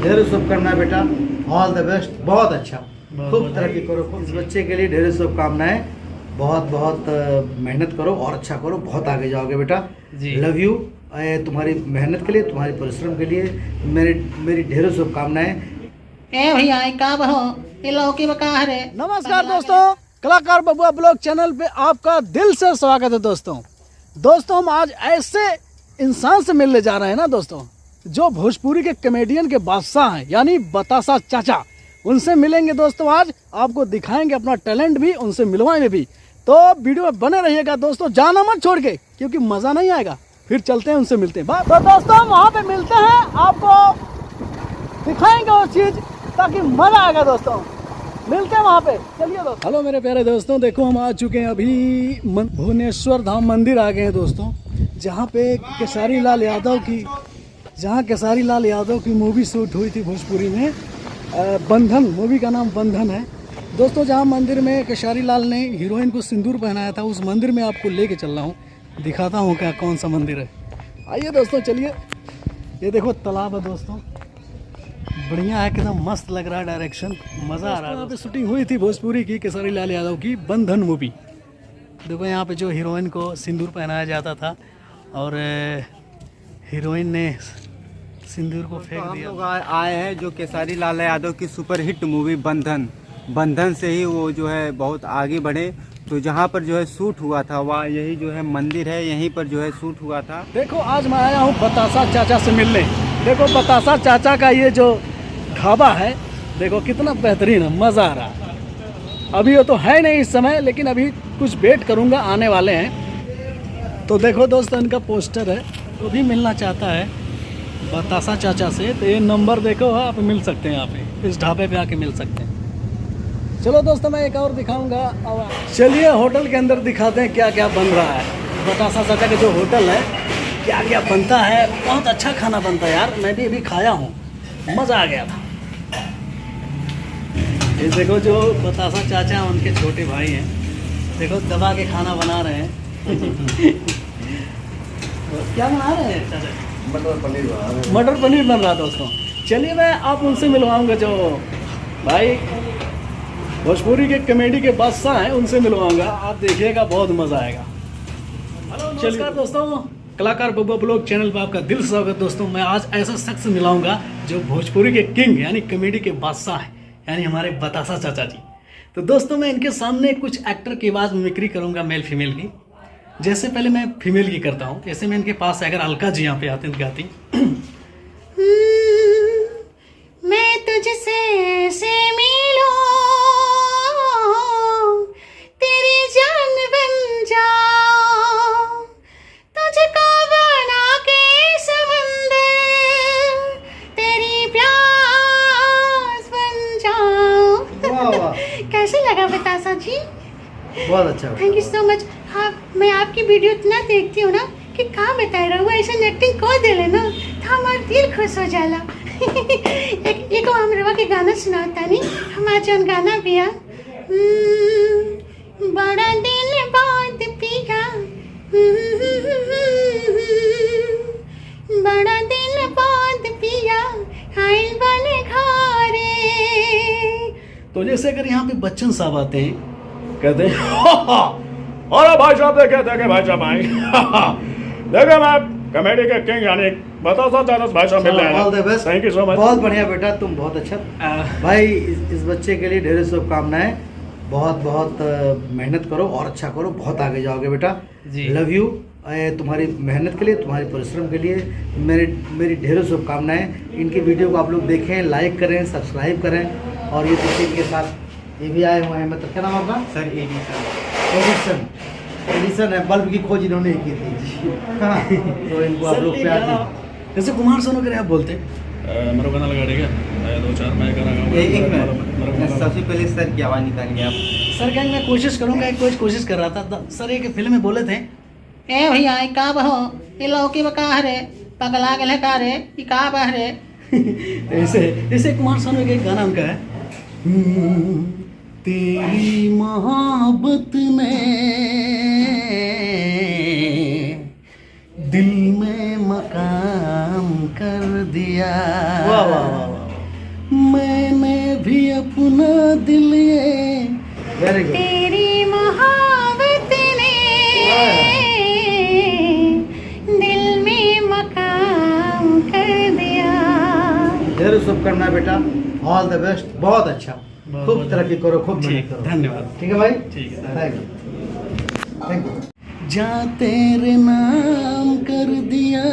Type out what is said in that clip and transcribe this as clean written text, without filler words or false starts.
ढेर शुभकामनाएं बेटा, ऑल द बेस्ट, बहुत अच्छा, खूब तरक्की करो। इस बच्चे के लिए ढेर शुभकामनाएं, बहुत बहुत मेहनत करो और अच्छा करो, बहुत आगे जाओगे बेटा। Love you. तुम्हारी मेहनत के लिए, तुम्हारी परिश्रम के लिए मेरी ढेरों शुभकामनाएं। ए भैया का बहो ये लौकी बका है। नमस्कार दोस्तों, कलाकार बबुआ ब्लॉग चैनल पे आपका दिल से स्वागत है। दोस्तों हम आज ऐसे इंसान से मिलने जा रहे हैं ना दोस्तों, जो भोजपुरी के कॉमेडियन के बादशाह हैं, यानी बतासा चाचा। उनसे मिलेंगे दोस्तों, आज आपको दिखाएंगे अपना टैलेंट भी, उनसे मिलवाएंगे भी। तो वीडियो में बने रहिएगा दोस्तों, जाना मत छोड़ के, क्योंकि मजा नहीं आएगा। फिर चलते हैं, उनसे मिलते हैं। तो दोस्तों हम वहाँ पे मिलते हैं, आपको दिखाएंगे वो चीज, ताकि मजा आएगा दोस्तों। मिलते हैं वहाँ पे, चलिए दोस्तों। हेलो मेरे प्यारे दोस्तों, देखो हम आ चुके हैं अभी भुवनेश्वर धाम मंदिर आ गए हैं दोस्तों, जहाँ पे केसारी लाल यादव की मूवी शूट हुई थी भोजपुरी में। बंधन मूवी का नाम बंधन है दोस्तों, जहाँ मंदिर में केसारी लाल ने हीरोइन को सिंदूर पहनाया था। उस मंदिर में आपको लेके चल रहा हूँ, दिखाता हूँ क्या कौन सा मंदिर है। आइए दोस्तों चलिए। ये देखो तालाब है दोस्तों, बढ़िया है, एकदम मस्त लग रहा है, डायरेक्शन मज़ा आ रहा है। यहाँ पे शूटिंग हुई थी भोजपुरी की केसारी लाल यादव की बंधन मूवी। देखो यहाँ पे जो हीरोइन को सिंदूर पहनाया जाता था और हीरोइन ने सिंदूर को फेंक दिया। हम लोग आए हैं जो केसारी लाल यादव की सुपरहिट मूवी बंधन से ही वो जो है बहुत आगे बढ़े। तो जहाँ पर जो है शूट हुआ था वहाँ यही जो है मंदिर है, यहीं पर जो है शूट हुआ था। देखो आज मैं आया हूँ बतासा चाचा से मिलने। देखो बतासा चाचा का ये जो ढाबा है, देखो कितना बेहतरीन है, मज़ा आ रहा है। अभी वो तो है नहीं इस समय, लेकिन अभी कुछ वेट करूँगा, आने वाले हैं। तो देखो दोस्तों इनका पोस्टर है, तो भी मिलना चाहता है बतासा चाचा से तो ये नंबर देखो, आप मिल सकते हैं, यहाँ पे इस ढाबे पे आके मिल सकते हैं। चलो दोस्तों मैं एक और दिखाऊंगा। चलिए होटल के अंदर दिखाते हैं क्या क्या बन रहा है। बतासा चाचा का जो होटल है, क्या क्या बनता है, बहुत अच्छा खाना बनता है यार, मैं भी अभी खाया हूँ, मज़ा आ गया था। ये देखो जो बतासा चाचा उनके छोटे भाई हैं, देखो दबा के खाना बना रहे हैं। क्या बना रहे हैं चाचा? मटर पनीर बन रहा दोस्तों। चलिए मैं आप उनसे मिलवाऊंगा, जो भाई भोजपुरी के कॉमेडी के बादशाह हैं, उनसे मिलवाऊंगा। आप देखिएगा, बहुत मज़ा आएगा। हेलो नमस्कार दोस्तों, कलाकार बबुआ ब्लॉग चैनल पर आपका दिल से स्वागत दोस्तों। मैं आज ऐसा शख्स मिलाऊंगा जो भोजपुरी के किंग यानी कॉमेडी के बादशाह हैं, यानी हमारे बतासा चाचा जी। तो दोस्तों मैं इनके सामने कुछ एक्टर की आवाज़ मिमिक्री करूँगा, मेल फीमेल की। जैसे पहले मैं फीमेल की करता हूँ, जैसे मैं इनके पास अगर अलका जी यहाँ पे आते हैं गाती। मैं तुझसे ऐसे मिलूं, तेरी जान बन जाऊं, तुझको बना के समंदर तेरी प्यास बन जाऊं। कैसे लगा बतासा जी? बहुत अच्छा, थैंक यू सो मच। हाँ, मैं आपकी वीडियो इतना देखती हूँ ना कि कहाँ बताए रहा, ऐसा एक्टिंग कर देले ना तो हमार दिल खुश हो जाला। एक हमरवा के गाना सुनाता नहीं, हमारा जौन गाना पिया, बड़ा दिन बाद पिया, बड़ा दिन बाद पिया आइल वाले घरे। तो जैसे अगर यहाँ पे बच्चन साहब आते हैं, कहते हैं अरे भाई साहब देखे भाई साहब आए। देखे मैं कॉमेडी के किंग यानी बतासा चाचा भाई साहब मिल रहे हैं। All the best, thank you so much. बहुत बढ़िया बेटा, तुम बहुत अच्छा भाई। इस बच्चे के लिए ढेर शुभकामनाएं, बहुत बहुत मेहनत करो और अच्छा करो, बहुत आगे जाओगे बेटा। Love you. तुम्हारी मेहनत के लिए, तुम्हारी परिश्रम के लिए मेरी ढेरों शुभकामनाएं। इनकी वीडियो को आप लोग देखें, लाइक करें, सब्सक्राइब करें। और ये देखिए इनके साथ ये भी आए हुए हैं, मतलब क्या नाम आपका? सर एडिसन है, बल्ब की खोज इन्होंने की थी। हाँ, तो इनको आप लोग प्यार दें। जैसे कुमार सोनू करे आप बोलते मेरे गाना लगा देगा, दो चार मैं गाना गाऊंगा। सबसे पहले सर की आवाज़ निकालिए आप। सर क्या मैं कोशिश करूंगा, एक कोशिश कर रहा था सर, एक फिल्म में बोले थे, ए भैया का बहो ये लौकी बका है। पगला गए का रे ई का बहरे ऐसे ऐसे कुमार सानू का एक गाना उनका है तेरी मोहब्बत ने दिल में मकाम कर दिया। वाह वाह वाह वाह, मैंने भी अपना दिल ये वेरी गुड। तेरी मोहब्बत ने दिल में मकाम कर दिया। ढेर शुभकामनाएं बेटा, ऑल द बेस्ट, बहुत अच्छा, खूब तरक्की करो, खूब मेहनत करो। धन्यवाद। ठीक है भाई, ठीक है, थैंक यू, थैंक यू। जा तेरे नाम कर दिया